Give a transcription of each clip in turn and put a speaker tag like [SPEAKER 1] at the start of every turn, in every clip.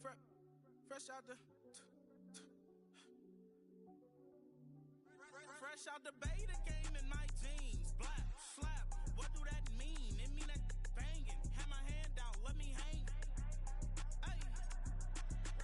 [SPEAKER 1] Fresh out the beta game in my jeans. Black, slap, what do that mean? It mean that banging. Have my hand out, let me hang. Hey,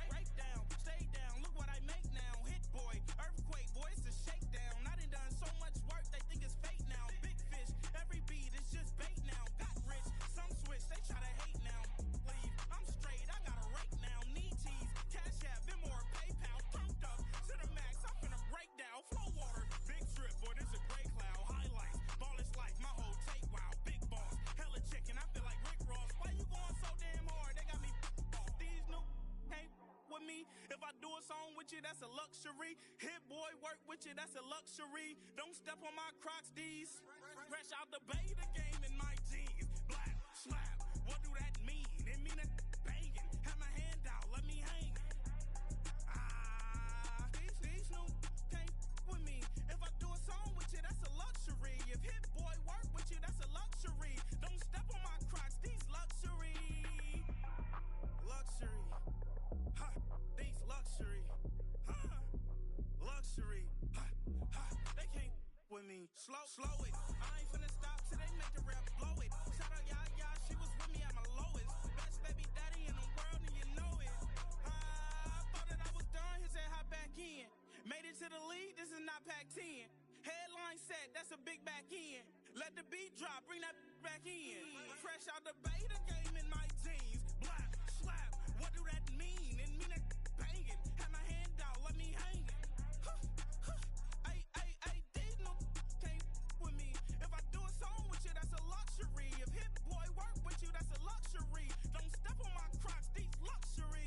[SPEAKER 1] break down, stay down, look what I make now. Hit boy, earthquake, boy, it's a shakedown. I done so much work, they think it's fake now. Big fish, every beat is just bait now. Got rich, some switch, they try to hate now. Leave, I'm straight, I got a rake now. Need cheese, cash app, Venmo or PayPal. Pumped up to the max, I'm finna break down. Flow water, big trip, boy, this a gray cloud. Highlights, ball is like my whole take, wow. Big boss, hella chicken, I feel like Rick Ross. Why you going so damn hard? They got me off. These new can't with me. If I do a song with you, that's a luxury. Hit boy, work with you, that's a luxury. Don't step on my Crocs, D's. Fresh out the beta game in my jeans. Black, slap, what do that mean? It mean that banging. Have my hand out, let me hang. These new can't with me. If I do a song with you, that's a luxury. If hit boy, work with you, that's a luxury. Don't step on my Crocs, these luxury. Luxury. Ha, these luxury. Ha, luxury. Ha, ha, they can't with me. Slow it. I ain't finna stop till they make the rap blow it. Shout out Yaya, she was with me at my lowest. Best baby daddy in the world and you know it. I thought that I was done, he said hop back in. Made it to the league, this is not Pac-10. Headline set, that's a big back end. Let the beat drop, bring that back in. Fresh out the beta game in my jeans. Black, slap, what do that mean? It mean that banging. Have my hand out, let me hang it. Ay, these no can't with me. If I do a song with you, that's a luxury. If hit boy work with you, that's a luxury. Don't step on my Crocs, these luxury.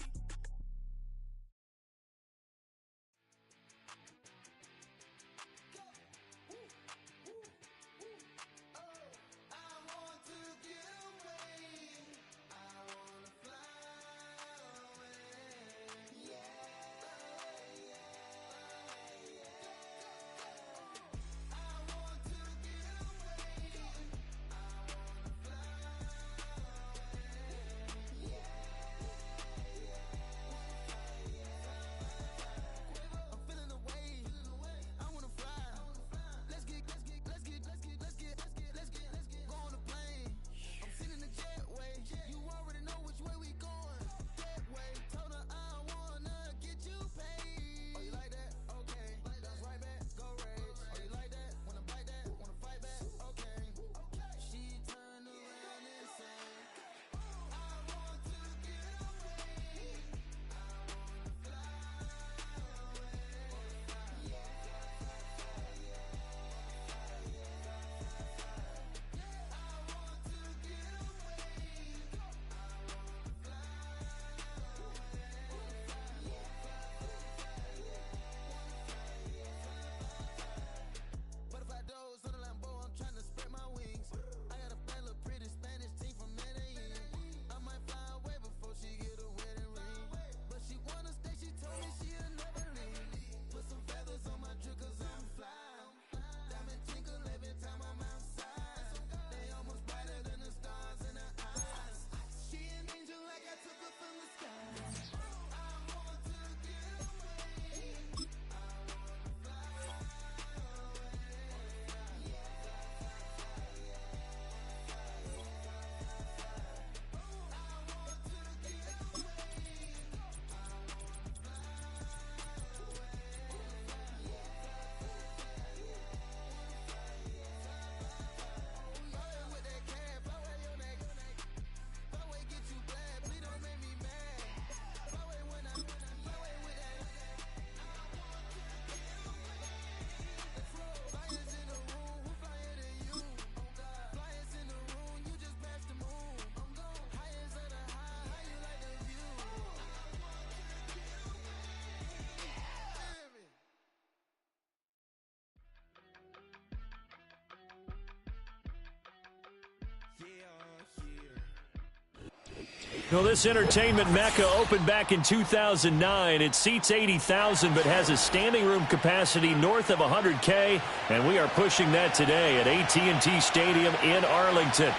[SPEAKER 2] Well, this entertainment mecca opened back in 2009. It seats 80,000 but has a standing room capacity north of 100K, and we are pushing that today at AT&T Stadium in Arlington. .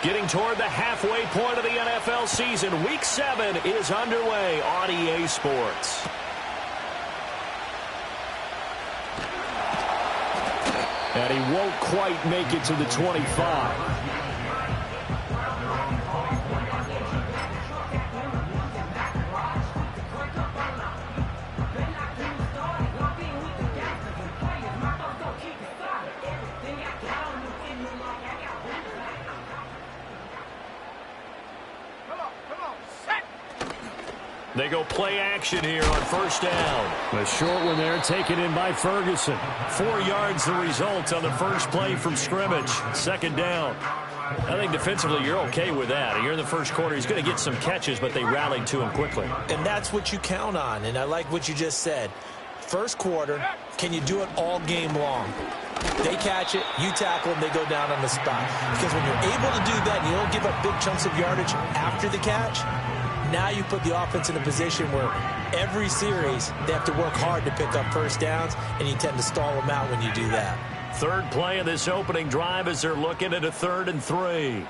[SPEAKER 2] Getting toward the halfway point of the NFL season. Week 7 is underway on EA Sports. And he won't quite make it to the 25. They go play action here on first down. A short one there taken in by Ferguson. 4 yards the result on the first play from scrimmage. Second down. I think defensively you're okay with that. Here in the first quarter, he's going to get some catches, but they rallied to him quickly.
[SPEAKER 3] And that's what you count on, and I like what you just said. First quarter, can you do it all game long? They catch it, you tackle them, they go down on the spot. Because when you're able to do that and you don't give up big chunks of yardage after the catch, now you put the offense in a position where every series they have to work hard to pick up first downs, and you tend to stall them out when you do that.
[SPEAKER 2] Third play of this opening drive as they're looking at a 3rd and 3.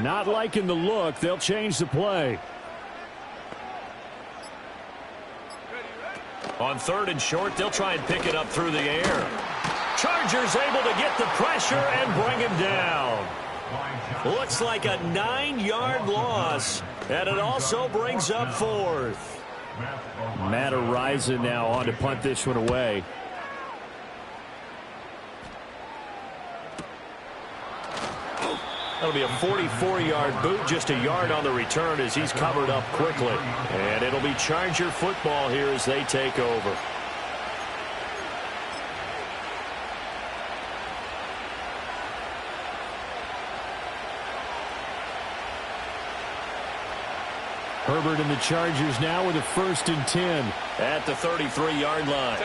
[SPEAKER 2] Not liking the look. They'll change the play. On 3rd and short, they'll try and pick it up through the air. Chargers able to get the pressure and bring him down. Looks like a 9-yard loss, and it also brings up 4th. Matt Araiza now on to punt this one away. That'll be a 44-yard boot, just a yard on the return as he's covered up quickly. And it'll be Charger football here as they take over. Herbert and the Chargers now with a 1st and 10 at the 33-yard line.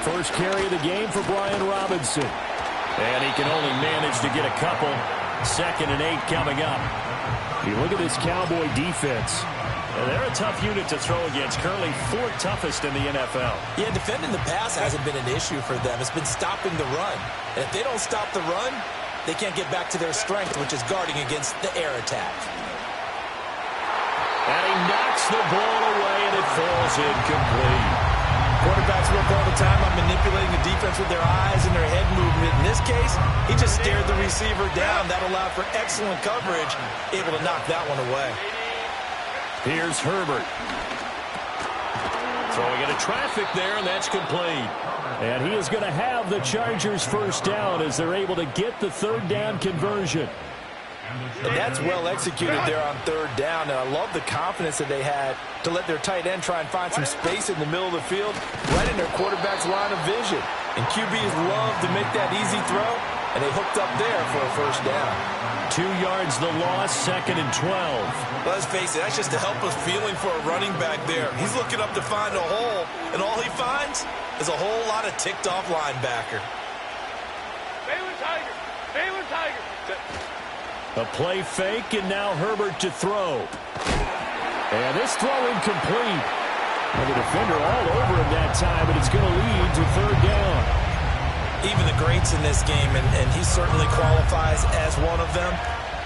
[SPEAKER 2] First carry of the game for Brian Robinson. And he can only manage to get a couple. 2nd and 8 coming up. You look at this Cowboy defense. And they're a tough unit to throw against. Currently 4th toughest in the NFL.
[SPEAKER 3] Yeah, defending the pass hasn't been an issue for them. It's been stopping the run. And if they don't stop the run, they can't get back to their strength, which is guarding against the air attack.
[SPEAKER 2] And he knocks the ball away, and it falls incomplete.
[SPEAKER 3] Quarterbacks work all the time on manipulating the defense with their eyes and their head movement. In this case, he just stared the receiver down. That allowed for excellent coverage, able to knock that one away.
[SPEAKER 2] Here's Herbert. Throwing into traffic there, and that's complete. And he is going to have the Chargers first down as they're able to get the 3rd down conversion.
[SPEAKER 3] And that's well executed there on 3rd down. And I love the confidence that they had to let their tight end try and find some space in the middle of the field, right in their quarterback's line of vision. And QBs love to make that easy throw, and they hooked up there for a first down.
[SPEAKER 2] 2 yards the loss, 2nd and 12.
[SPEAKER 3] Let's face it, that's just a helpless feeling for a running back there. He's looking up to find a hole, and all he finds is a whole lot of ticked-off linebacker.
[SPEAKER 4] Baylor Tiger! Baylor Tiger!
[SPEAKER 2] A play fake, and now Herbert to throw. And this throw incomplete. And the defender all over him that time, but it's going to lead to 3rd down.
[SPEAKER 3] Even the greats in this game, and he certainly qualifies as one of them,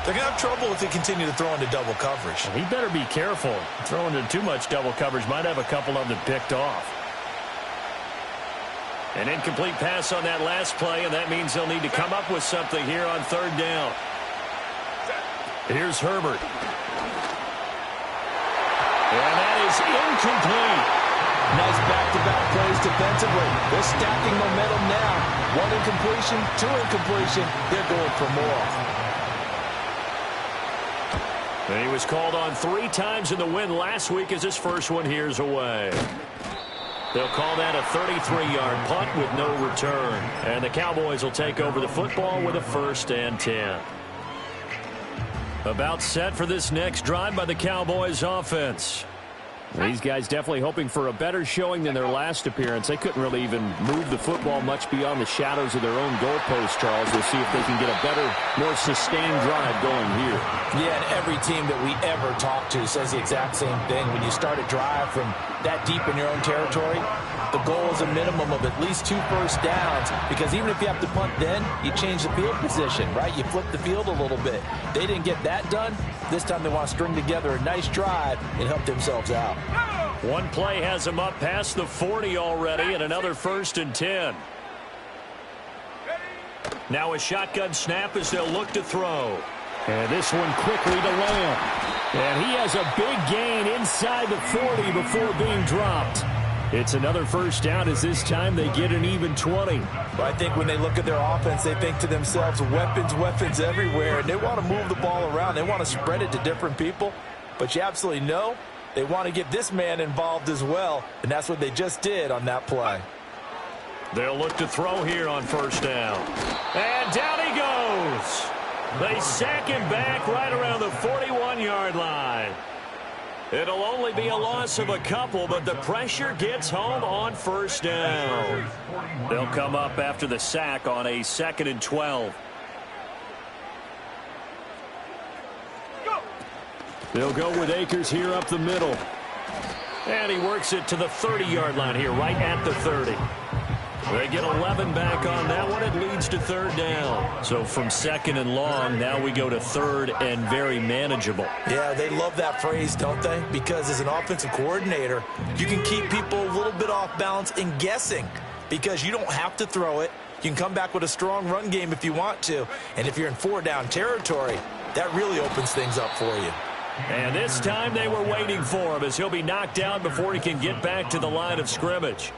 [SPEAKER 3] they're going to have trouble if they continue to throw into double coverage.
[SPEAKER 2] He better be careful. Throwing into too much double coverage might have a couple of them picked off. An incomplete pass on that last play, and that means they'll need to come up with something here on 3rd down. Here's Herbert. And that is incomplete.
[SPEAKER 3] Nice back-to-back plays defensively. They're stacking momentum now. 1 incompletion, 2 incompletion. They're going for more.
[SPEAKER 2] And he was called on 3 times in the win last week as his first one here's away. They'll call that a 33-yard punt with no return. And the Cowboys will take over the football with a 1st and 10. About set for this next drive by the Cowboys offense. These guys definitely hoping for a better showing than their last appearance. They couldn't really even move the football much beyond the shadows of their own goalpost, Charles. We'll see if they can get a better, more sustained drive going here.
[SPEAKER 3] Yeah, and every team that we ever talk to says the exact same thing. When you start a drive from that deep in your own territory, the goal is a minimum of at least 2 first downs, because even if you have to punt then, you change the field position, right? You flip the field a little bit. They didn't get that done. This time they want to string together a nice drive and help themselves out.
[SPEAKER 2] One play has them up past the 40 already, and another 1st and 10. Now a shotgun snap as they'll look to throw. And this one quickly to Lamb. And he has a big gain inside the 40 before being dropped. It's another 1st down, as this time they get an even 20.
[SPEAKER 3] Well, I think when they look at their offense, they think to themselves, weapons, weapons everywhere. And they want to move the ball around. They want to spread it to different people. But you absolutely know they want to get this man involved as well. And that's what they just did on that play.
[SPEAKER 2] They'll look to throw here on 1st down. And down he goes. They sack him back right around the 41-yard line. It'll only be a loss of a couple, but the pressure gets home on 1st down. They'll come up after the sack on a 2nd and 12. They'll go with Akers here up the middle. And he works it to the 30-yard line here, right at the 30. They get 11 back on that one. It leads to 3rd down. So from 2nd and long, now we go to 3rd and very manageable.
[SPEAKER 3] Yeah, they love that phrase, don't they? Because as an offensive coordinator, you can keep people a little bit off balance and guessing, because you don't have to throw it. You can come back with a strong run game if you want to. And if you're in 4-down territory, that really opens things up for you.
[SPEAKER 2] And this time they were waiting for him, as he'll be knocked down before he can get back to the line of scrimmage.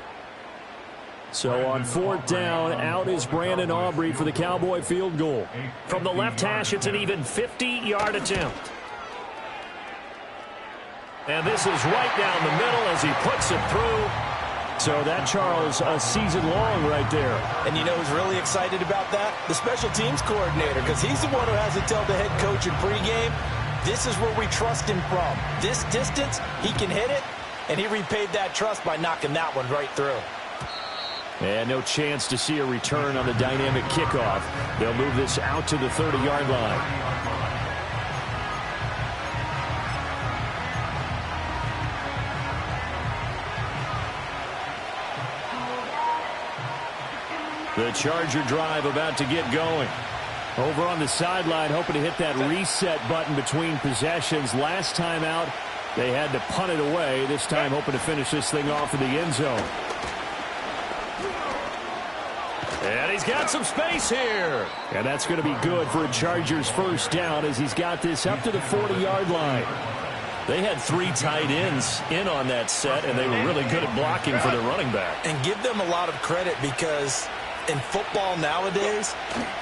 [SPEAKER 2] So on 4th down, out is Brandon Aubrey for the Cowboy field goal. From the left hash, it's an even 50-yard attempt. And this is right down the middle as he puts it through. So that, Charles, a season long right there.
[SPEAKER 3] And you know who's really excited about that? The special teams coordinator, because he's the one who has to tell the head coach in pregame, this is where we trust him from. This distance, he can hit it, and he repaid that trust by knocking that one right through.
[SPEAKER 2] And no chance to see a return on the dynamic kickoff. They'll move this out to the 30-yard line. The Charger drive about to get going. Over on the sideline, hoping to hit that reset button between possessions. Last time out, they had to punt it away. This time, hoping to finish this thing off in the end zone. And he's got some space here. And that's going to be good for a Chargers 1st down, as he's got this up to the 40-yard line. They had 3 tight ends in on that set, and they were really good at blocking for their running back.
[SPEAKER 3] And give them a lot of credit, because in football nowadays,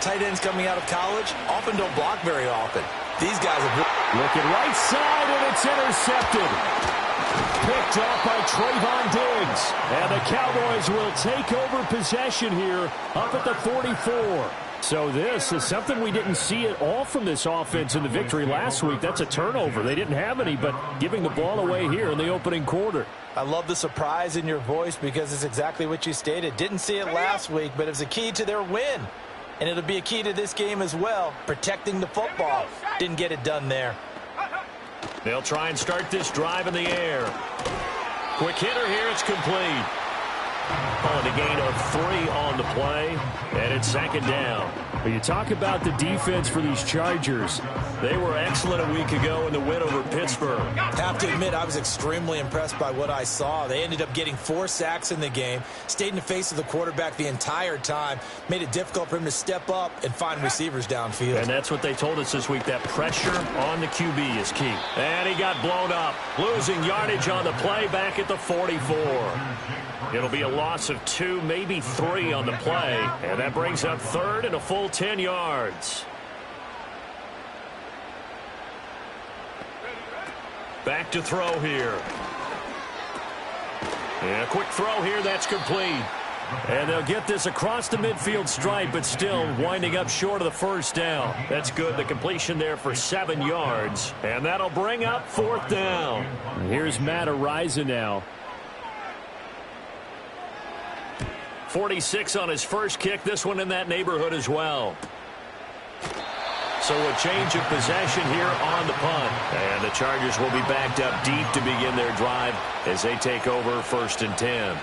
[SPEAKER 3] tight ends coming out of college often don't block very often. These guys are
[SPEAKER 2] looking right side, and it's intercepted. Picked off by Trayvon Diggs. And the Cowboys will take over possession here up at the 44. So this is something we didn't see at all from this offense in the victory last week. That's a turnover. They didn't have any, but giving the ball away here in the opening quarter.
[SPEAKER 3] I love the surprise in your voice, because it's exactly what you stated. Didn't see it last week, but it was a key to their win. And it'll be a key to this game as well, protecting the football. Didn't get it done there.
[SPEAKER 2] They'll try and start this drive in the air. Quick hitter here, it's complete. Calling a gain of 3 on the play, and it's 2nd down. When you talk about the defense for these Chargers, they were excellent a week ago in the win over Pittsburgh.
[SPEAKER 3] Have to admit, I was extremely impressed by what I saw. They ended up getting 4 sacks in the game, stayed in the face of the quarterback the entire time, made it difficult for him to step up and find receivers downfield.
[SPEAKER 2] And that's what they told us this week, that pressure on the QB is key. And he got blown up, losing yardage on the play back at the 44. It'll be a loss of 2, maybe 3 on the play, and that brings up 3rd and a full 10 yards. Back to throw here. And a quick throw here, that's complete. And they'll get this across the midfield stripe, but still winding up short of the first down. That's good. The completion there for 7 yards. And that'll bring up 4th down.
[SPEAKER 5] Here's Matt Ariza now.
[SPEAKER 2] 46 on his first kick. This one in that neighborhood as well. So a change of possession here on the punt. And the Chargers will be backed up deep to begin their drive as they take over 1st and 10.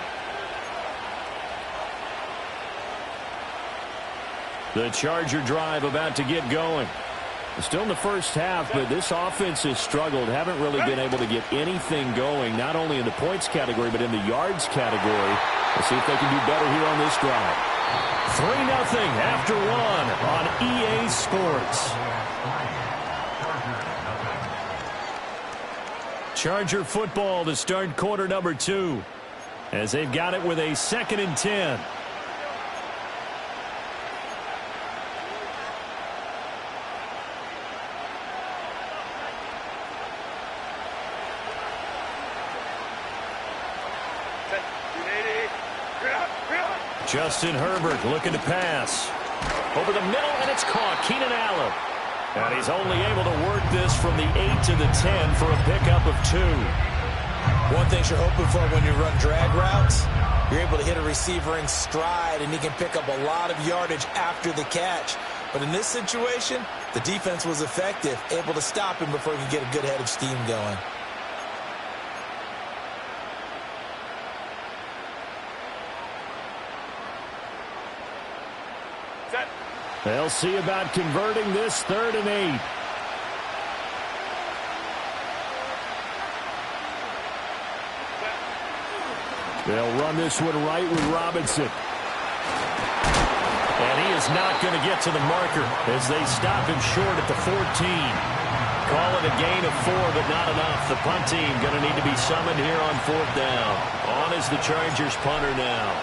[SPEAKER 2] The Charger drive about to get going.
[SPEAKER 5] Still in the first half, but this offense has struggled. Haven't really been able to get anything going, not only in the points category, but in the yards category. Let's see if they can do better here on this drive.
[SPEAKER 2] 3-0 after 1 on EA Sports. Charger football to start quarter number 2 as they've got it with a 2nd and 10. Justin Herbert looking to pass. Over the middle, and it's caught. Keenan Allen. And he's only able to work this from the 8 to the 10 for a pickup of 2.
[SPEAKER 3] One thing you're hoping for when you run drag routes, you're able to hit a receiver in stride, and he can pick up a lot of yardage after the catch. But in this situation, the defense was effective, able to stop him before he could get a good head of steam going.
[SPEAKER 5] They'll see about converting this 3rd and 8. They'll run this one right with Robinson.
[SPEAKER 2] And he is not going to get to the marker as they stop him short at the 14. Call it a gain of 4, but not enough. The punt team going to need to be summoned here on 4th down. On is the Chargers punter now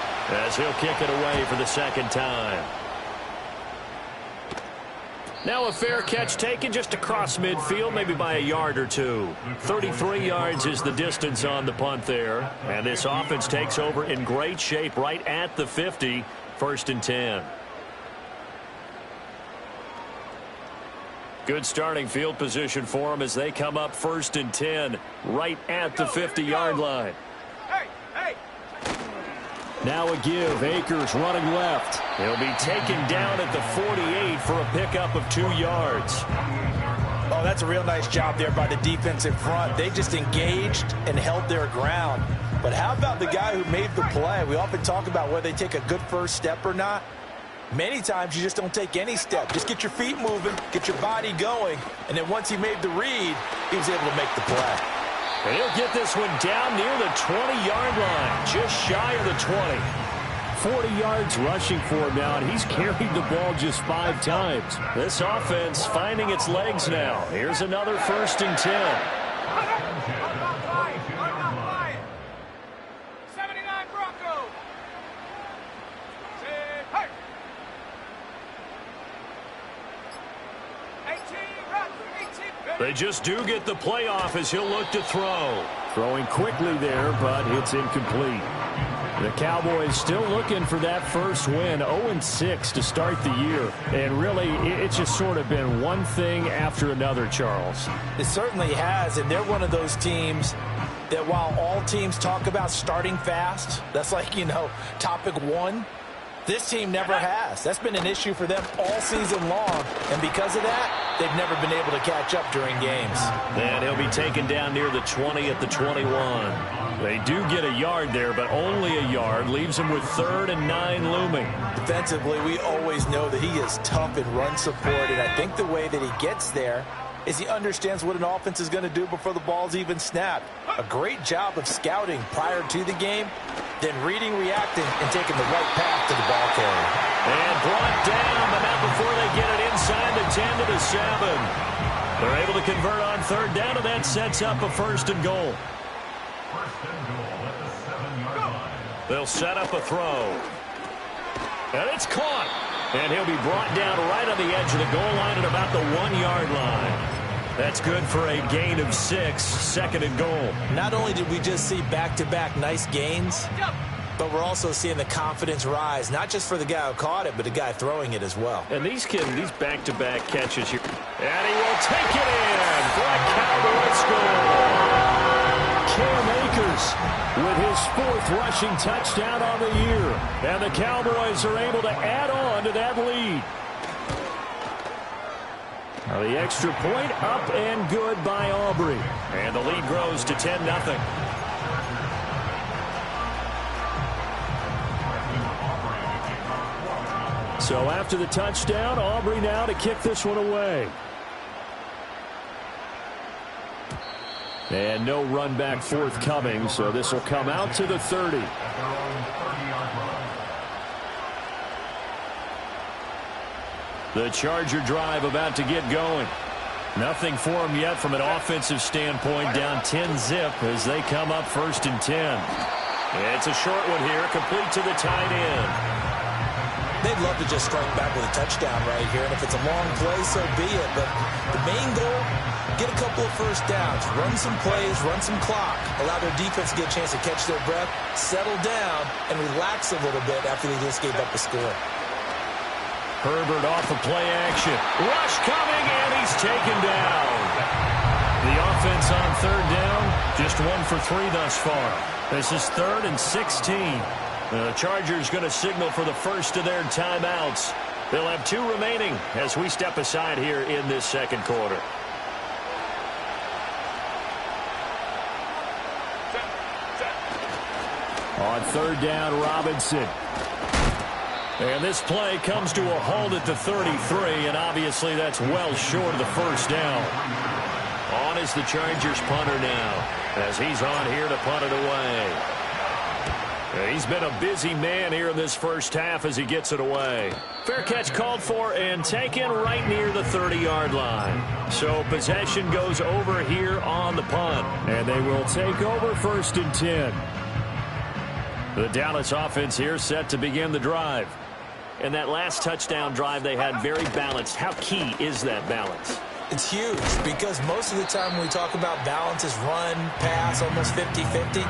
[SPEAKER 2] as he'll kick it away for the 2nd time. Now a fair catch taken just across midfield, maybe by a yard or 2. 33 yards is the distance on the punt there. And this offense takes over in great shape right at the 50, 1st and 10. Good starting field position for them as they come up 1st and 10, right at the 50-yard line.
[SPEAKER 5] Now a give. Akers running left.
[SPEAKER 2] He'll be taken down at the 48 for a pickup of 2 yards.
[SPEAKER 3] Oh, that's a real nice job there by the defense in front. They just engaged and held their ground. But how about the guy who made the play? We often talk about whether they take a good first step or not. Many times you just don't take any step. Just get your feet moving, get your body going, and then once he made the read, he was able to make the play.
[SPEAKER 2] And he'll get this one down near the 20-yard line, just shy of the 20.
[SPEAKER 5] 40 yards rushing for him now, and he's carried the ball just 5 times.
[SPEAKER 2] This offense finding its legs now. Here's another 1st and 10.
[SPEAKER 4] 79 Broncos. Hey. 18.
[SPEAKER 2] They just do get the playoff as he'll look to throw.
[SPEAKER 5] Throwing quickly there, but it's incomplete. The Cowboys still looking for that first win, 0-6 to start the year. And really, it's just sort of been one thing after another, Charles.
[SPEAKER 3] It certainly has, and they're one of those teams that while all teams talk about starting fast, that's like, topic 1, this team never has. That's been an issue for them all season long, and because of that, they've never been able to catch up during games.
[SPEAKER 2] And he'll be taken down near the 20 at the 21. They do get a yard there, but only a yard. Leaves him with 3rd and 9 looming.
[SPEAKER 3] Defensively, we always know that he is tough in run support, and I think the way that he gets there is he understands what an offense is going to do before the ball's even snapped. A great job of scouting prior to the game, then reading, reacting, and taking the right path to the ball carrier.
[SPEAKER 2] And brought down, but not before they get it inside the 10 to the 7. They're able to convert on 3rd down, and that sets up a 1st and goal. They'll set up a throw. And it's caught. And he'll be brought down right on the edge of the goal line at about the 1-yard line. That's good for a gain of 6, 2nd and goal.
[SPEAKER 3] Not only did we just see back-to-back nice gains, but we're also seeing the confidence rise, not just for the guy who caught it, but the guy throwing it as well.
[SPEAKER 2] And these back-to-back catches here. And he will take it in for a Cowboy score.
[SPEAKER 5] Cam Akers with his 4th rushing touchdown on the year. And the Cowboys are able to add on to that lead. Now the extra point up and good by Aubrey.
[SPEAKER 2] And the lead grows to 10-0.
[SPEAKER 5] So after the touchdown, Aubrey now to kick this one away. And no run back forthcoming, so this will come out to the 30. The Charger drive about to get going. Nothing for them yet from an offensive standpoint, down 10-zip as they come up 1st and 10.
[SPEAKER 2] It's a short one here, complete to the tight end.
[SPEAKER 3] They'd love to just strike back with a touchdown right here, and if it's a long play, so be it. But the main goal, get a couple of first downs, run some plays, run some clock, allow their defense to get a chance to catch their breath, settle down, and relax a little bit after they just gave up a score.
[SPEAKER 2] Herbert off of play action. Rush coming, and he's taken down. The offense on 3rd down, just 1 for 3 thus far. This is 3rd and 16. The Chargers going to signal for the first of their timeouts. They'll have 2 remaining as we step aside here in this 2nd quarter.
[SPEAKER 5] On 3rd down, Robinson. And this play comes to a halt at the 33, and obviously that's well short of the first down.
[SPEAKER 2] On is the Chargers punter now, as he's on here to punt it away. He's been a busy man here in this first half as he gets it away. Fair catch called for and taken right near the 30-yard line. So possession goes over here on the punt.
[SPEAKER 5] And they will take over 1st and 10.
[SPEAKER 2] The Dallas offense here set to begin the drive. And that last touchdown drive they had very balanced. How key is that balance?
[SPEAKER 3] It's huge because most of the time when we talk about balance is run, pass, almost 50-50.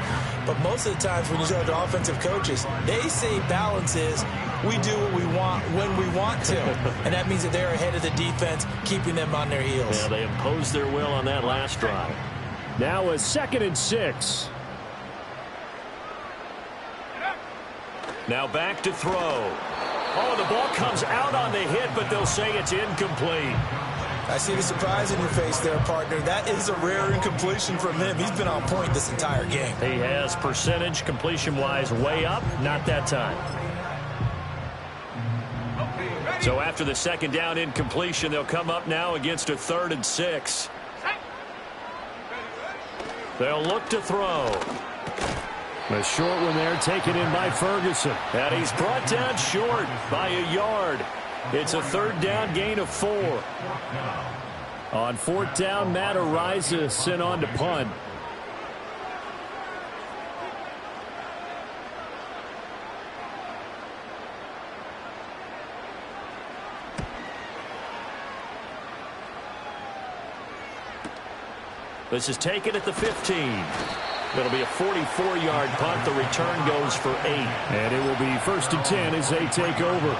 [SPEAKER 3] But most of the times when you talk to offensive coaches, they say balance is we do what we want when we want to. And that means that they're ahead of the defense, keeping them on their heels.
[SPEAKER 2] Yeah, they imposed their will on that last drive.
[SPEAKER 5] Now a 2nd and 6.
[SPEAKER 2] Now back to throw. Oh, the ball comes out on the hit, but they'll say it's incomplete.
[SPEAKER 3] I see the surprise in your face there, partner. That is a rare incompletion from him. He's been on point this entire game.
[SPEAKER 2] He has percentage completion-wise way up, not that time. So after the 2nd down incompletion, they'll come up now against a 3rd and 6. They'll look to throw.
[SPEAKER 5] A short one there taken in by Ferguson.
[SPEAKER 2] And he's brought down short by a yard. It's a 3rd down gain of 4.
[SPEAKER 5] On 4th down, Matt Ariza sent on to punt.
[SPEAKER 2] This is taken at the 15. It'll be a 44-yard punt. The return goes for 8.
[SPEAKER 5] And it will be 1st and 10 as they take over.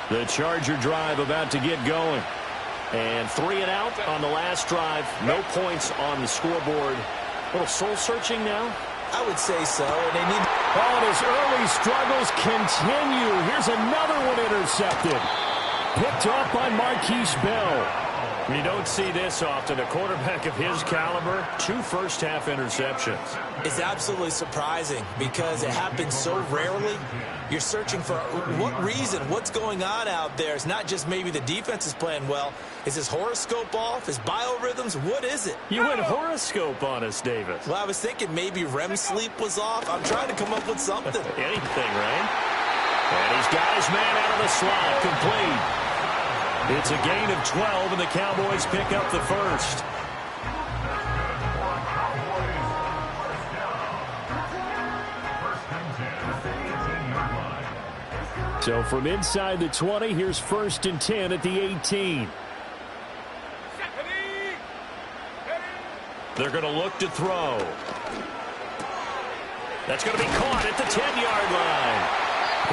[SPEAKER 2] The Charger drive about to get going. And 3 and out on the last drive. No points on the scoreboard. A little soul-searching now?
[SPEAKER 3] I would say so. And they need...
[SPEAKER 5] Oh, and his early struggles continue. Here's another one intercepted. Picked off by Marquise Bell.
[SPEAKER 2] You don't see this often. A quarterback of his caliber, 2 first-half interceptions.
[SPEAKER 3] It's absolutely surprising because it happens so rarely. You're searching for what reason, what's going on out there. It's not just maybe the defense is playing well. Is his horoscope off? His biorhythms? What is it?
[SPEAKER 2] You went horoscope on us, Davis.
[SPEAKER 3] Well, I was thinking maybe REM sleep was off. I'm trying to come up with something.
[SPEAKER 2] Anything, right? And he's got his man out of the slot, complete. It's a gain of 12, and the Cowboys pick up the first.
[SPEAKER 5] So from inside the 20, here's 1st and 10 at the 18.
[SPEAKER 2] They're going to look to throw. That's going to be caught at the 10-yard line.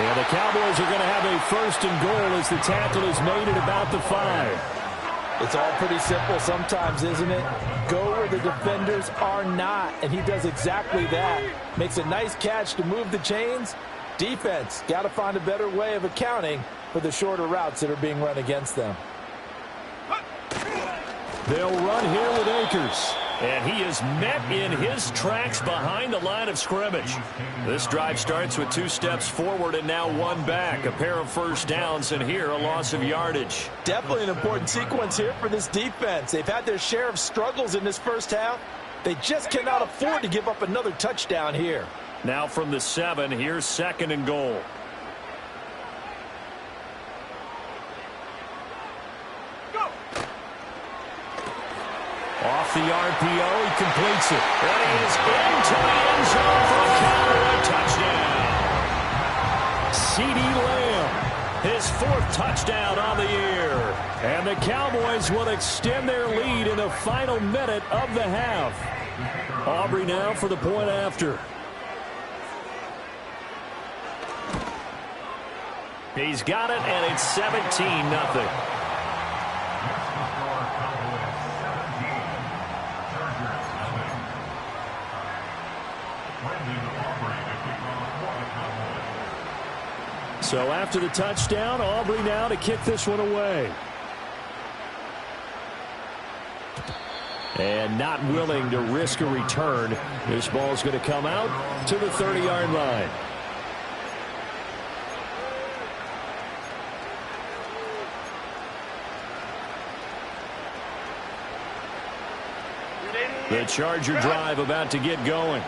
[SPEAKER 5] And the Cowboys are going to have a 1st and goal as the tackle is made at about the 5.
[SPEAKER 3] It's all pretty simple sometimes, isn't it? Go where the defenders are not, and he does exactly that. Makes a nice catch to move the chains. Defense, got to find a better way of accounting for the shorter routes that are being run against them.
[SPEAKER 5] They'll run here with Akers.
[SPEAKER 2] And he is met in his tracks behind the line of scrimmage. This drive starts with 2 steps forward and now 1 back. A pair of first downs, and here a loss of yardage.
[SPEAKER 3] Definitely an important sequence here for this defense. They've had their share of struggles in this first half. They just cannot afford to give up another touchdown here.
[SPEAKER 2] Now from the 7, here's 2nd and goal.
[SPEAKER 5] Off the RPO, he completes it.
[SPEAKER 2] And he is into the end zone for a Cowboy touchdown.
[SPEAKER 5] CeeDee Lamb,
[SPEAKER 2] his 4th touchdown on the year.
[SPEAKER 5] And the Cowboys will extend their lead in the final minute of the half. Aubrey now for the point after.
[SPEAKER 2] He's got it, and it's 17-0.
[SPEAKER 5] So after the touchdown, Aubrey now to kick this one away. And not willing to risk a return. This ball's going to come out to the 30-yard line. The Charger drive about to get going.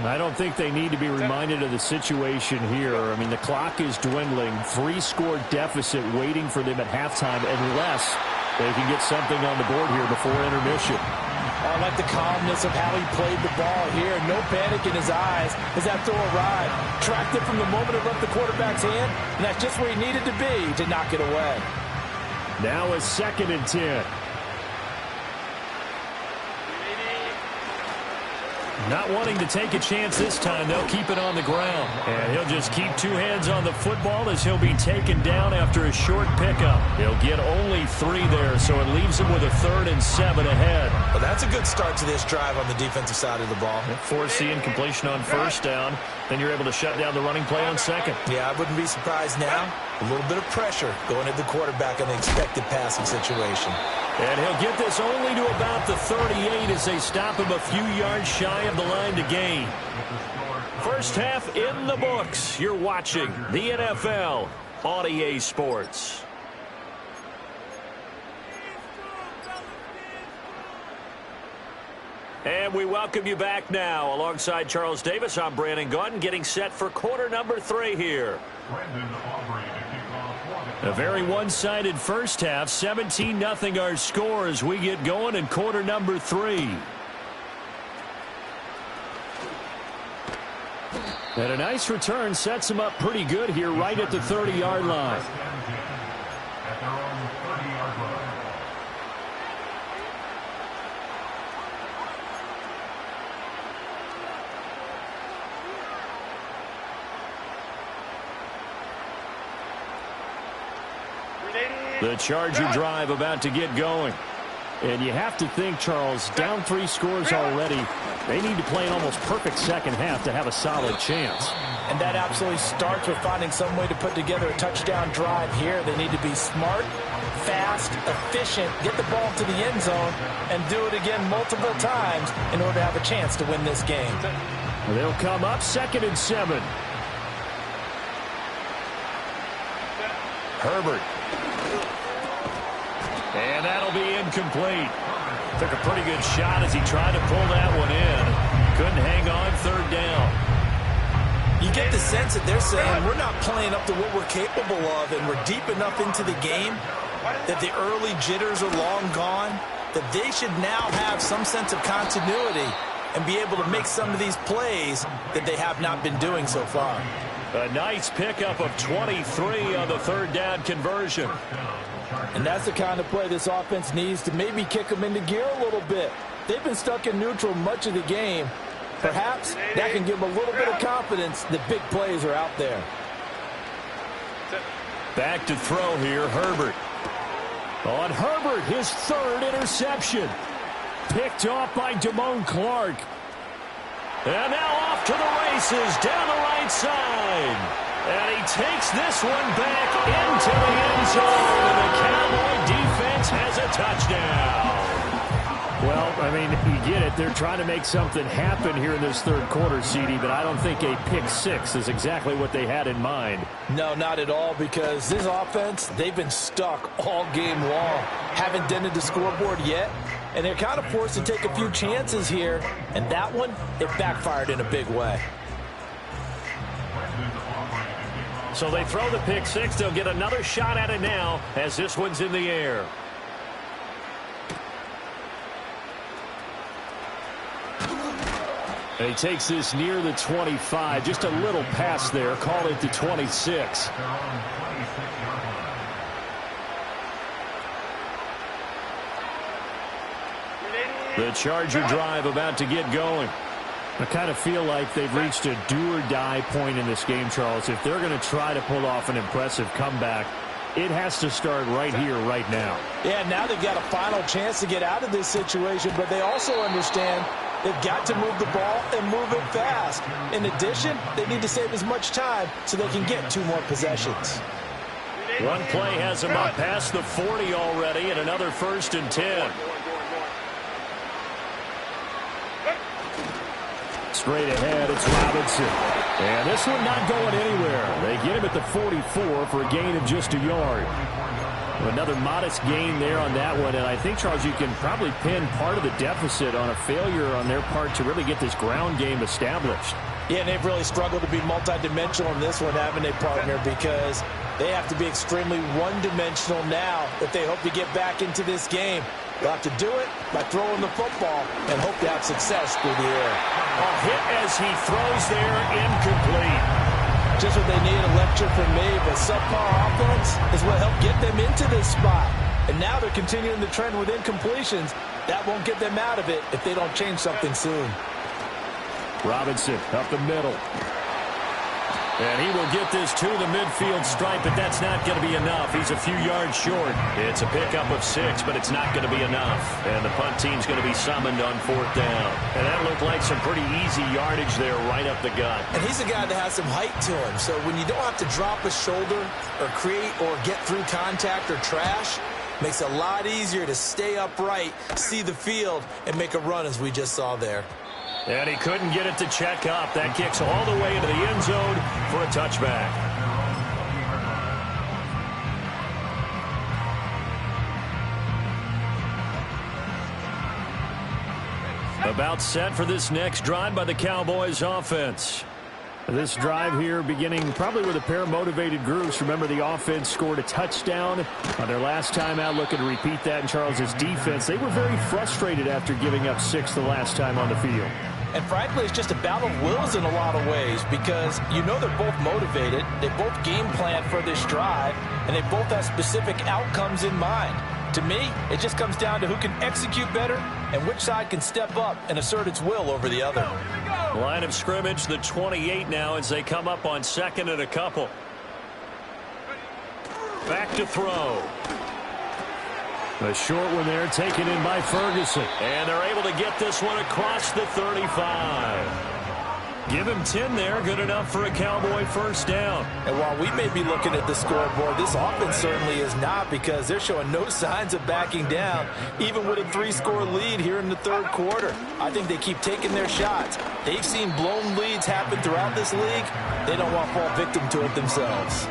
[SPEAKER 5] I don't think they need to be reminded of the situation here. I mean, the clock is dwindling. 3-score deficit waiting for them at halftime unless they can get something on the board here before intermission.
[SPEAKER 3] I like the calmness of how he played the ball here. No panic in his eyes as that throw arrived. Tracked it from the moment it left the quarterback's hand, and that's just where he needed to be to knock it away.
[SPEAKER 5] Now a 2nd and 10.
[SPEAKER 2] Not wanting to take a chance this time, they'll keep it on the ground. And he'll just keep 2 hands on the football as he'll be taken down after a short pickup. He'll get only 3 there, so it leaves him with a 3rd and 7 ahead.
[SPEAKER 3] Well, that's a good start to this drive on the defensive side of the ball.
[SPEAKER 2] Force the incompletion on 1st down. Then you're able to shut down the running play on 2nd.
[SPEAKER 3] Yeah, I wouldn't be surprised now. A little bit of pressure going at the quarterback on the expected passing situation.
[SPEAKER 2] And he'll get this only to about the 38 as they stop him a few yards shy of the line to gain. First half in the books. You're watching the NFL on EA Sports. And we welcome you back now. Alongside Charles Davis, I'm Brandon Gaudin, getting set for quarter number 3 here. A very one-sided first half. 17-0 our score as we get going in quarter number 3. And a nice return sets him up pretty good here right at the 30-yard line. The Charger drive about to get going.
[SPEAKER 5] And you have to think, Charles, down 3 scores already. They need to play an almost perfect second half to have a solid chance.
[SPEAKER 3] And that absolutely starts with finding some way to put together a touchdown drive here. They need to be smart, fast, efficient, get the ball to the end zone, and do it again multiple times in order to have a chance to win this game.
[SPEAKER 5] They'll come up 2nd and 7.
[SPEAKER 2] Herbert. And that'll be incomplete. Took a pretty good shot as he tried to pull that one in. Couldn't hang on 3rd down.
[SPEAKER 3] You get the sense that they're saying we're not playing up to what we're capable of, and we're deep enough into the game that the early jitters are long gone, that they should now have some sense of continuity and be able to make some of these plays that they have not been doing so far.
[SPEAKER 2] A nice pickup of 23 on the 3rd down conversion.
[SPEAKER 3] And that's the kind of play this offense needs to maybe kick them into gear a little bit. They've been stuck in neutral much of the game. Perhaps that can give them a little bit of confidence that big plays are out there.
[SPEAKER 2] Back to throw here, Herbert.
[SPEAKER 5] On Herbert, his third interception. Picked off by Damone Clark.
[SPEAKER 2] And now off to the races down the right side. And he takes this one back into the end zone. And the Cowboy defense has a touchdown.
[SPEAKER 5] Well, I mean, you get it. They're trying to make something happen here in this third quarter, CD, but I don't think a pick six is exactly what they had in mind.
[SPEAKER 3] No, not at all, because this offense, they've been stuck all game long. Haven't dented the scoreboard yet, and they're kind of forced to take a few chances here, and that one, it backfired in a big way.
[SPEAKER 2] So they throw the pick six. They'll get another shot at it now as this one's in the air.
[SPEAKER 5] And he takes this near the 25. Just a little pass there. Call it the 26.
[SPEAKER 2] The Charger drive about to get going.
[SPEAKER 5] I kind of feel like they've reached a do-or-die point in this game, Charles. If they're going to try to pull off an impressive comeback, it has to start right here, right now.
[SPEAKER 3] Yeah, now they've got a final chance to get out of this situation, but they also understand they've got to move the ball and move it fast. In addition, they need to save as much time so they can get 2 more possessions.
[SPEAKER 2] One play has them up past the 40 already, and another 1st and 10.
[SPEAKER 5] Straight ahead, it's Robinson. And this one not going anywhere. They get him at the 44 for a gain of just a yard. Another modest gain there on that one, and I think, Charles, you can probably pin part of the deficit on a failure on their part to really get this ground game established.
[SPEAKER 3] Yeah, and they've really struggled to be multidimensional in this one, haven't they, partner? Because they have to be extremely one-dimensional now if they hope to get back into this game. They'll have to do it by throwing the football and hope to have success through the air.
[SPEAKER 2] A hit as he throws there, incomplete.
[SPEAKER 3] Just what they need, a lecture from me, but subpar offense is what helped get them into this spot. And now they're continuing the trend with incompletions. That won't get them out of it if they don't change something soon.
[SPEAKER 5] Robinson up the middle.
[SPEAKER 2] And he will get this to the midfield stripe, but that's not going to be enough. He's a few yards short. It's a pickup of 6, but it's not going to be enough. And the punt team's going to be summoned on 4th down. And that looked like some pretty easy yardage there right up the gut.
[SPEAKER 3] And he's a guy that has some height to him, so when you don't have to drop a shoulder or create or get through contact or trash, makes it a lot easier to stay upright, see the field, and make a run as we just saw there.
[SPEAKER 2] And he couldn't get it to check up. That kicks all the way into the end zone for a touchback. About set for this next drive by the Cowboys offense.
[SPEAKER 5] This drive here beginning probably with a pair of motivated groups. Remember, the offense scored a touchdown on their last time out, looking to repeat that in Charles's defense. They were very frustrated after giving up 6 the last time on the field.
[SPEAKER 3] And frankly, it's just a battle of wills in a lot of ways because you know they're both motivated, they both game plan for this drive, and they both have specific outcomes in mind. To me, it just comes down to who can execute better and which side can step up and assert its will over the other.
[SPEAKER 2] Line of scrimmage, the 28 now as they come up on 2nd and a couple. Back to throw.
[SPEAKER 5] A short one there taken in by Ferguson.
[SPEAKER 2] And they're able to get this one across the 35. Give him 10 there, good enough for a Cowboy 1st down.
[SPEAKER 3] And while we may be looking at the scoreboard, this offense certainly is not because they're showing no signs of backing down, even with a 3-score lead here in the 3rd quarter. I think they keep taking their shots. They've seen blown leads happen throughout this league. They don't want to fall victim to it themselves.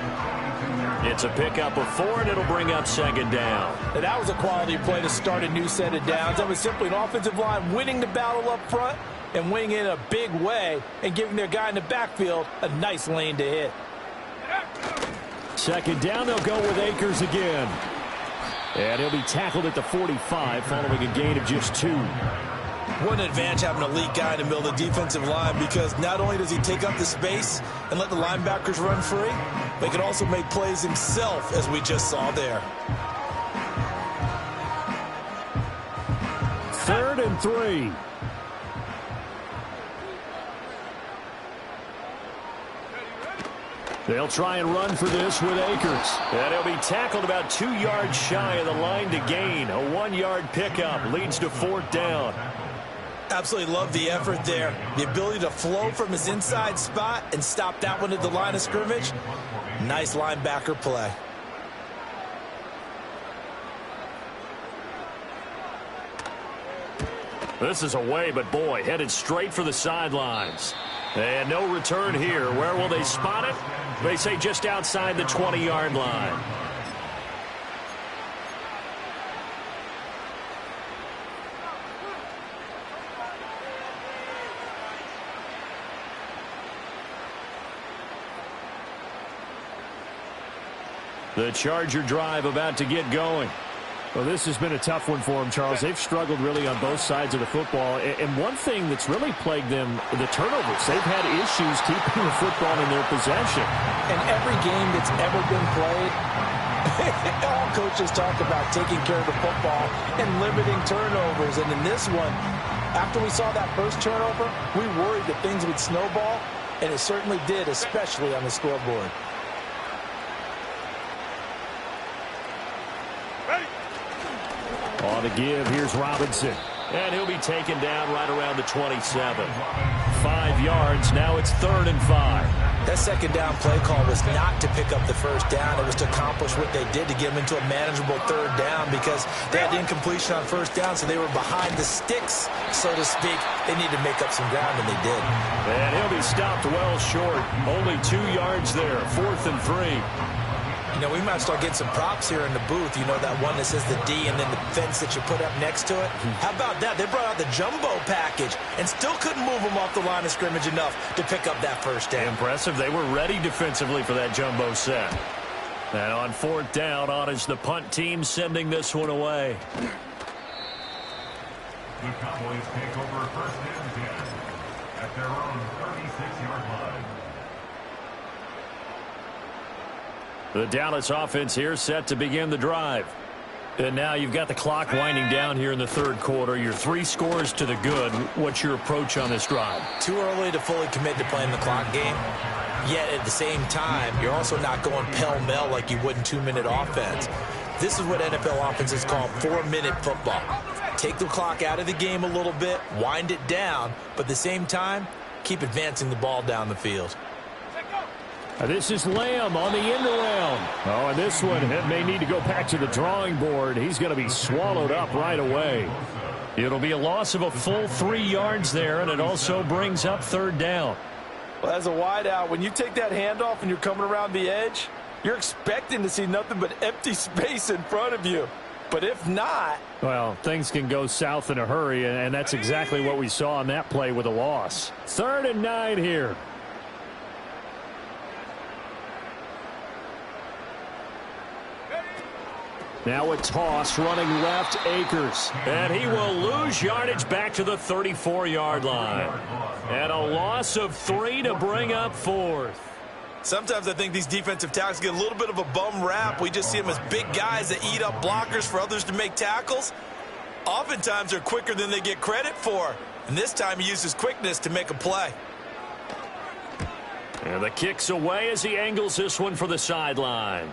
[SPEAKER 2] It's a pickup of 4, and it'll bring up 2nd down.
[SPEAKER 3] And that was a quality play to start a new set of downs. That was simply an offensive line winning the battle up front and winning in a big way and giving their guy in the backfield a nice lane to hit.
[SPEAKER 5] 2nd down, they'll go with Akers again. And he'll be tackled at the 45 following a gain of just 2.
[SPEAKER 3] What an advantage having an elite guy in the middle of the defensive line because not only does he take up the space and let the linebackers run free, but he can also make plays himself as we just saw there.
[SPEAKER 5] 3rd and 3. They'll try and run for this with Akers.
[SPEAKER 2] And he'll be tackled about 2 yards shy of the line to gain. A 1-yard pickup leads to 4th down.
[SPEAKER 3] Absolutely love the effort there. The ability to flow from his inside spot and stop that one at the line of scrimmage. Nice linebacker play.
[SPEAKER 2] This is away, but boy, headed straight for the sidelines. And no return here. Where will they spot it? They say just outside the 20-yard line. The Charger drive about to get going.
[SPEAKER 5] Well, this has been a tough one for them, Charles. They've struggled really on both sides of the football. And one thing that's really plagued them, the turnovers. They've had issues keeping the football in their possession.
[SPEAKER 3] And every game that's ever been played, all coaches talk about taking care of the football and limiting turnovers. And in this one, after we saw that first turnover, we worried that things would snowball, and it certainly did, especially on the scoreboard.
[SPEAKER 5] On the give, here's Robinson.
[SPEAKER 2] And he'll be taken down right around the 27. 5 yards, now it's 3rd and 5.
[SPEAKER 3] That second down play call was not to pick up the first down. It was to accomplish what they did to get them into a manageable 3rd down because they had incompletion on first down, so they were behind the sticks, so to speak. They needed to make up some ground, and they did.
[SPEAKER 2] And he'll be stopped well short. Only 2 yards there, 4th and 3.
[SPEAKER 3] You know, we might start getting some props here in the booth. You know, that one that says the D and then the fence that you put up next to it. How about that? They brought out the jumbo package and still couldn't move them off the line of scrimmage enough to pick up that first down.
[SPEAKER 2] Impressive. They were ready defensively for that jumbo set. And on 4th down, on is the punt team sending this one away.
[SPEAKER 6] The Cowboys take over 1st and 10 at their own 36-yard line.
[SPEAKER 2] The Dallas offense here set to begin the drive. And now you've got the clock winding down here in the 3rd quarter. Your 3 scores to the good. What's your approach on this drive?
[SPEAKER 3] Too early to fully commit to playing the clock game. Yet at the same time, you're also not going pell-mell like you would in 2-minute offense. This is what NFL offenses call 4-minute football. Take the clock out of the game a little bit, wind it down, but at the same time, keep advancing the ball down the field.
[SPEAKER 5] This is Lamb on the end around. Oh, and this one, it may need to go back to the drawing board. He's going to be swallowed up right away.
[SPEAKER 2] It'll be a loss of a full 3 yards there, and it also brings up 3rd down.
[SPEAKER 7] Well, as a wideout, when you take that handoff and you're coming around the edge, you're expecting to see nothing but empty space in front of you. But if not...
[SPEAKER 5] Well, things can go south in a hurry, and that's exactly what we saw on that play with a loss. 3rd and 9 here. Now a toss running left, Akers.
[SPEAKER 2] And he will lose yardage back to the 34-yard line. And a loss of 3 to bring up 4th.
[SPEAKER 3] Sometimes I think these defensive tackles get a little bit of a bum rap. We just see them as big guys that eat up blockers for others to make tackles. Oftentimes they're quicker than they get credit for. And this time he uses quickness to make a play.
[SPEAKER 2] And the kick's away as he angles this one for the sideline.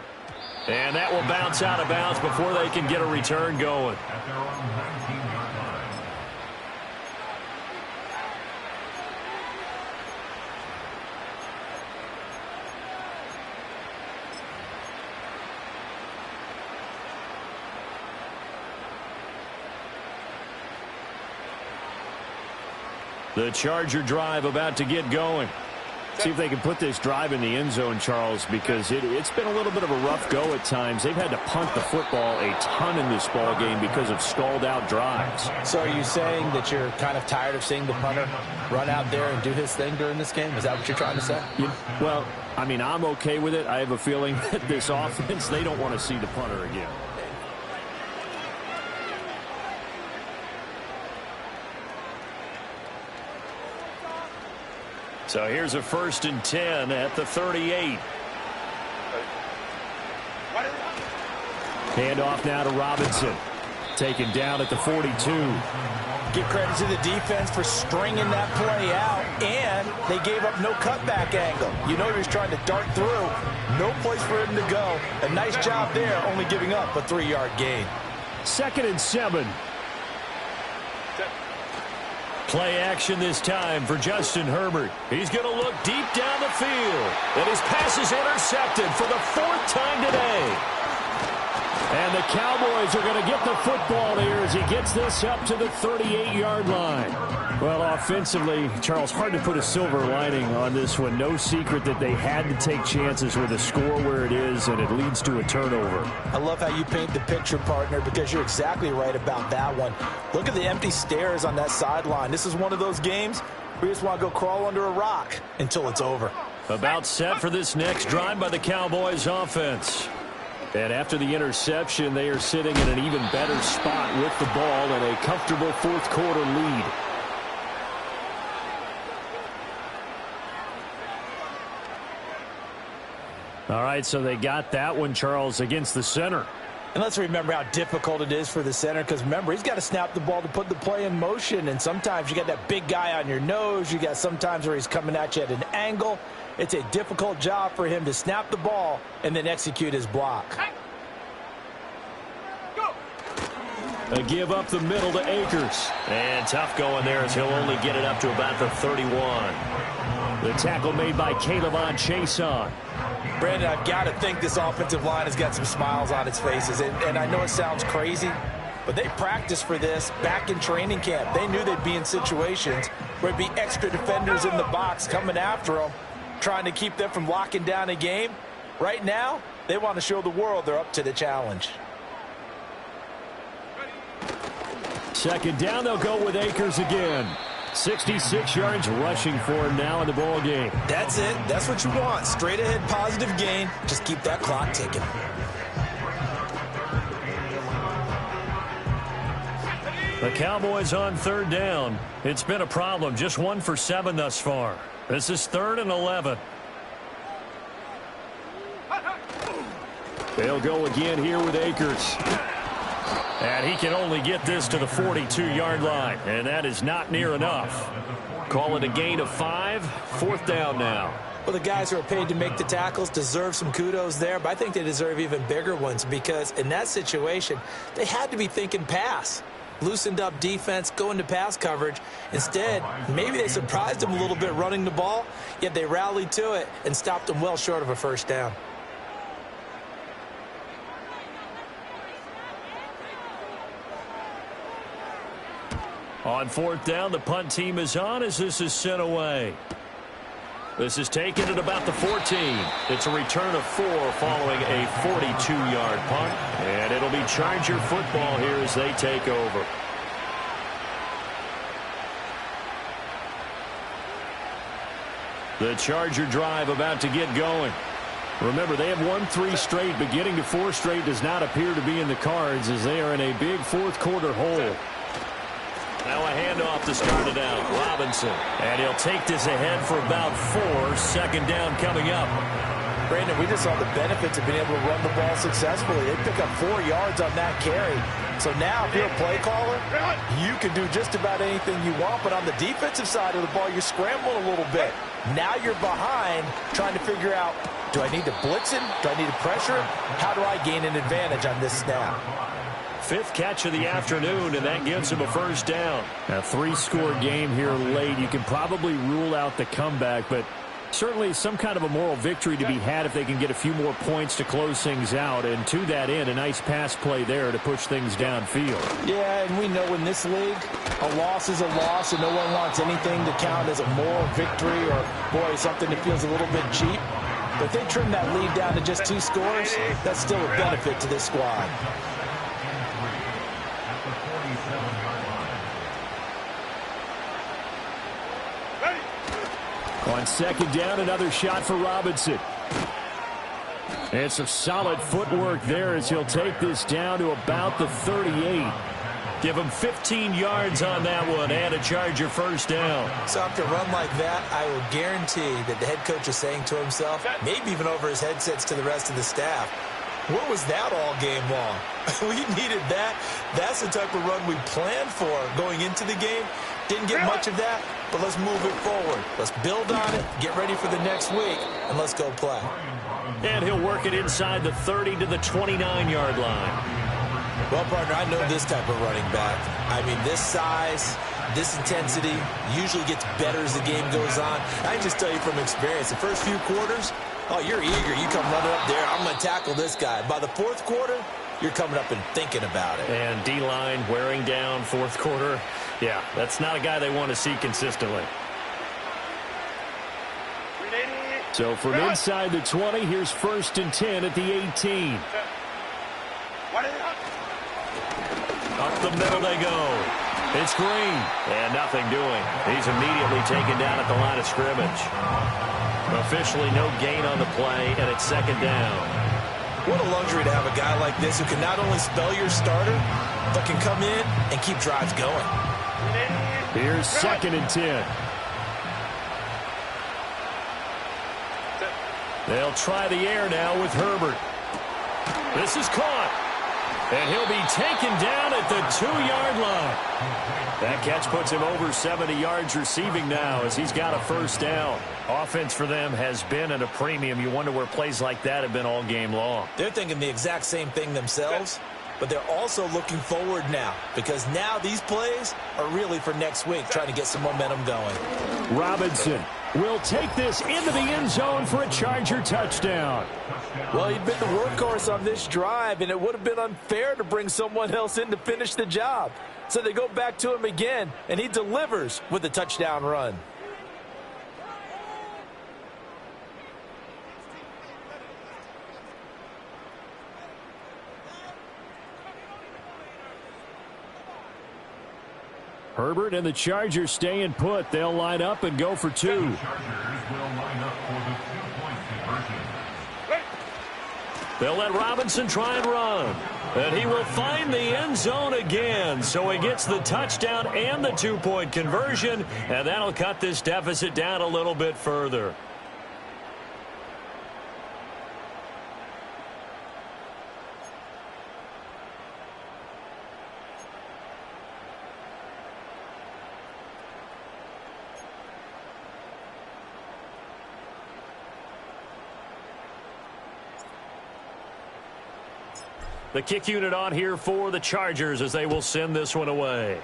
[SPEAKER 2] And that will bounce out of bounds before they can get a return going.
[SPEAKER 6] At their own 19-yard line.
[SPEAKER 2] The Charger drive about to get going.
[SPEAKER 5] See if they can put this drive in the end zone, Charles, because it's been a little bit of a rough go at times. They've had to punt the football a ton in this ball game because of stalled-out drives.
[SPEAKER 7] So are you saying that you're kind of tired of seeing the punter run out there and do his thing during this game? Is that what you're trying to say?
[SPEAKER 5] Well, I mean, I'm okay with it. I have a feeling that this offense, they don't want to see the punter again.
[SPEAKER 2] So here's a 1st and 10 at the 38.
[SPEAKER 5] Hand off now to Robinson. Taken down at the 42.
[SPEAKER 3] Give credit to the defense for stringing that play out, and they gave up no cutback angle. You know he was trying to dart through. No place for him to go. A nice job there, only giving up a 3-yard gain.
[SPEAKER 5] 2nd and 7.
[SPEAKER 2] Play action this time for Justin Herbert. He's going to look deep down the field. And his pass is intercepted for the 4th time today.
[SPEAKER 5] And the Cowboys are going to get the football here as he gets this up to the 38-yard line. Well, offensively, Charles, hard to put a silver lining on this one. No secret that they had to take chances with a score where it is, and it leads to a turnover.
[SPEAKER 3] I love how you paint the picture, partner, because you're exactly right about that one. Look at the empty stairs on that sideline. This is one of those games where you just want to go crawl under a rock until it's over.
[SPEAKER 2] About set for this next drive by the Cowboys offense. And after the interception, they are sitting in an even better spot with the ball and a comfortable 4th quarter lead.
[SPEAKER 5] All right, so they got that one, Charles, against the center.
[SPEAKER 3] And let's remember how difficult it is for the center, because remember, he's got to snap the ball to put the play in motion, and sometimes you got that big guy on your nose. You got sometimes where he's coming at you at an angle. It's a difficult job for him to snap the ball and then execute his block.
[SPEAKER 2] A give up the middle to Akers. And tough going there as he'll only get it up to about the 31. The tackle made by Calebon Chason.
[SPEAKER 3] Brandon, I've got to think this offensive line has got some smiles on its faces. And I know it sounds crazy, but they practiced for this back in training camp. They knew they'd be in situations where there'd be extra defenders in the box coming after them, trying to keep them from locking down a game. Right now, they want to show the world they're up to the challenge.
[SPEAKER 5] 2nd down, they'll go with Akers again. 66 yards rushing for him now in the ball game.
[SPEAKER 3] That's it. That's what you want. Straight ahead positive gain. Just keep that clock ticking.
[SPEAKER 2] The Cowboys on 3rd down. It's been a problem. Just 1 for 7 thus far. This is 3rd and 11.
[SPEAKER 5] They'll go again here with Akers.
[SPEAKER 2] And he can only get this to the 42-yard line, and that is not near enough. Call it a gain of 5, 4th down now.
[SPEAKER 3] Well, the guys who are paid to make the tackles deserve some kudos there, but I think they deserve even bigger ones because in that situation, they had to be thinking pass. Loosened up defense, going to pass coverage. Instead, maybe they surprised them a little bit running the ball, yet they rallied to it and stopped them well short of a 1st down.
[SPEAKER 2] On 4th down, the punt team is on as this is sent away. This is taken at about the 14. It's a return of 4 following a 42-yard punt. And it'll be Charger football here as they take over. The Charger drive about to get going. Remember, they have won 3 straight, but getting to 4 straight does not appear to be in the cards as they are in a big 4th quarter hole. Now a handoff to start it out. Robinson. And he'll take this ahead for about 4. 2nd down coming up.
[SPEAKER 3] Brandon, we just saw the benefits of being able to run the ball successfully. They pick up 4 yards on that carry. So now if you're a play caller, you can do just about anything you want. But on the defensive side of the ball, you're scrambling a little bit. Now you're behind trying to figure out, do I need to blitz him? Do I need to pressure him? How do I gain an advantage on this snap?
[SPEAKER 2] 5th catch of the afternoon, and that gives him a 1st down.
[SPEAKER 5] A 3-score game here late. You can probably rule out the comeback, but certainly some kind of a moral victory to be had if they can get a few more points to close things out. And to that end, a nice pass play there to push things downfield.
[SPEAKER 3] Yeah, and we know in this league, a loss is a loss, and no one wants anything to count as a moral victory or, boy, something that feels a little bit cheap. But if they trim that lead down to just 2 scores, that's still a benefit to this squad.
[SPEAKER 5] On 2nd down, another shot for Robinson. And some solid footwork there as he'll take this down to about the 38.
[SPEAKER 2] Give him 15 yards on that one and a Charger 1st down.
[SPEAKER 3] So after a run like that, I will guarantee that the head coach is saying to himself, maybe even over his headsets to the rest of the staff, Where was that all game long? We needed that. That's the type of run we planned for going into the game. Didn't get much of that, but let's move it forward. Let's build on it, get ready for the next week, and let's go play.
[SPEAKER 2] And he'll work it inside the 30 to the 29-yard line.
[SPEAKER 3] Well, partner, I know this type of running back. I mean, this size, this intensity usually gets better as the game goes on. I can just tell you from experience, the first few quarters, oh, you're eager. You come running up there. I'm going to tackle this guy. By the fourth quarter, you're coming up and thinking about it.
[SPEAKER 2] And D-line wearing down fourth quarter. Yeah, that's not a guy they want to see consistently.
[SPEAKER 5] So from inside the 20, here's 1st and 10 at the 18.
[SPEAKER 2] Up the middle they go. It's Green. And nothing doing. He's immediately taken down at the line of scrimmage. Officially no gain on the play, and it's 2nd down.
[SPEAKER 3] What a luxury to have a guy like this who can not only spell your starter, but can come in and keep drives going.
[SPEAKER 5] Here's 2nd and 10. They'll try the air now with Herbert. This is caught. And he'll be taken down at the 2-yard line. That catch puts him over 70 yards receiving now as he's got a 1st down. Offense for them has been at a premium. You wonder where plays like that have been all game long.
[SPEAKER 3] They're thinking the exact same thing themselves, but they're also looking forward now because now these plays are really for next week, trying to get some momentum going.
[SPEAKER 5] Robinson will take this into the end zone for a Charger touchdown.
[SPEAKER 7] Well, he'd been the workhorse on this drive, and it would have been unfair to bring someone else in to finish the job. So they go back to him again, and he delivers with a touchdown run.
[SPEAKER 5] Herbert and the Chargers staying put. They'll line up and go for 2.
[SPEAKER 6] The Chargers will line up for the 2-point conversion.
[SPEAKER 2] They'll let Robinson try and run. And he will find the end zone again. So he gets the touchdown and the 2-point conversion. And that'll cut this deficit down a little bit further. The kick unit on here for the Chargers as they will send this one away.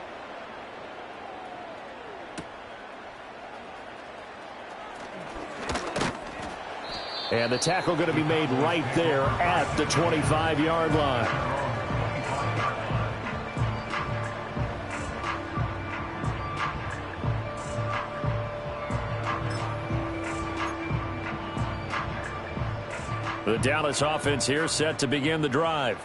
[SPEAKER 5] And the tackle going to be made right there at the 25-yard line. The Dallas offense here set to begin the drive.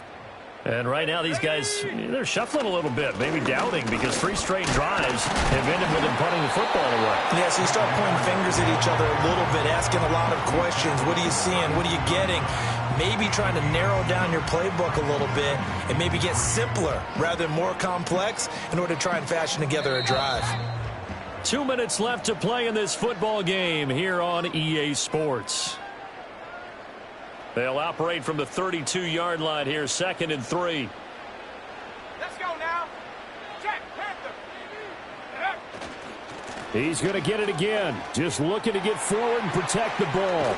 [SPEAKER 5] And right now these guys, they're shuffling a little bit, maybe doubting because 3 straight drives have ended with them punting the football away.
[SPEAKER 3] Yeah, so you start pointing fingers at each other a little bit, asking a lot of questions. What are you seeing? What are you getting? Maybe trying to narrow down your playbook a little bit and maybe get simpler rather than more complex in order to try and fashion together a drive.
[SPEAKER 2] 2 minutes left to play in this football game here on EA Sports. They'll operate from the 32-yard line here, 2nd and 3.
[SPEAKER 4] Let's go now. Check, Panther.
[SPEAKER 5] He's going to get it again. Just looking to get forward and protect the ball.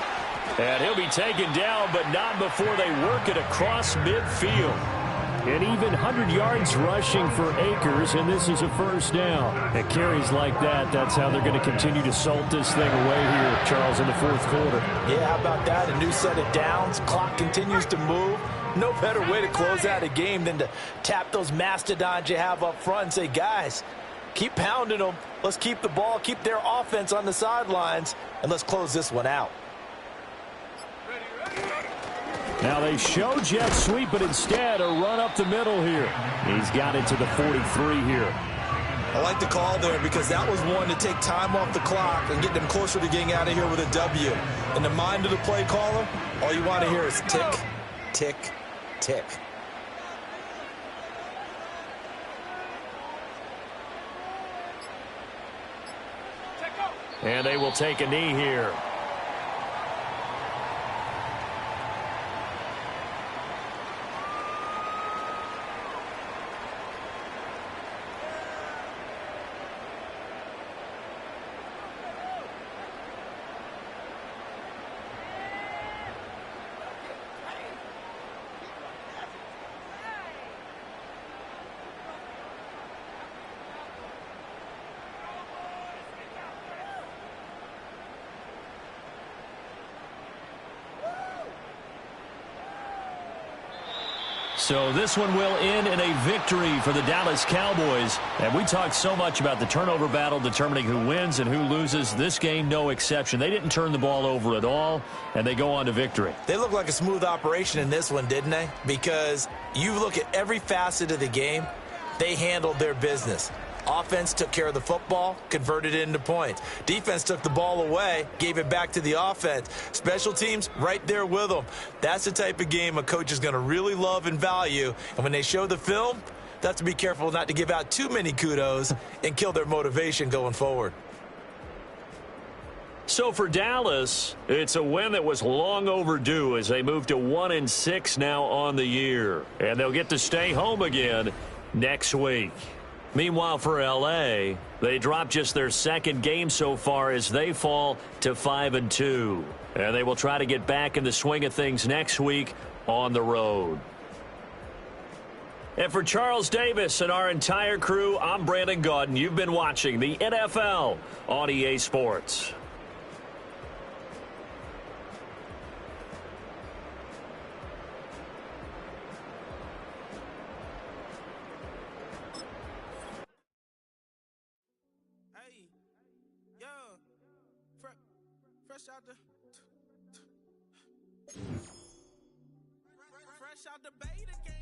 [SPEAKER 2] And he'll be taken down, but not before they work it across midfield.
[SPEAKER 5] And even 100 yards rushing for Akers, and this is a 1st down. At carries like that, that's how they're going to continue to salt this thing away here, Charles, in the 4th quarter.
[SPEAKER 7] Yeah, how about that? A new set of downs. Clock continues to move. No better way to close out a game than to tap those mastodons you have up front and say, guys, keep pounding them. Let's keep the ball, keep their offense on the sidelines, and let's close this one out.
[SPEAKER 5] Now they show jet sweep, but instead a run up the middle here. He's got it to the 43 here.
[SPEAKER 3] I like the call there because that was one to take time off the clock and get them closer to getting out of here with a W. In the mind of the play caller, all you want to hear is tick, tick, tick.
[SPEAKER 2] And they will take a knee here. So this one will end in a victory for the Dallas Cowboys. And we talked so much about the turnover battle determining who wins and who loses. This game, no exception. They didn't turn the ball over at all, and they go on to victory.
[SPEAKER 3] They look like a smooth operation in this one, didn't they? Because you look at every facet of the game, they handled their business. Offense took care of the football, converted it into points. Defense took the ball away, gave it back to the offense. Special teams, right there with them. That's the type of game a coach is going to really love and value. And when they show the film, they have to be careful not to give out too many kudos and kill their motivation going forward.
[SPEAKER 2] So for Dallas, it's a win that was long overdue as they move to 1-6 now on the year. And they'll get to stay home again next week. Meanwhile, for L.A., they dropped just their second game so far as they fall to 5-2. And they will try to get back in the swing of things next week on the road. And for Charles Davis and our entire crew, I'm Brandon Gaudin. You've been watching the NFL on EA Sports.
[SPEAKER 1] Fresh out the beta game.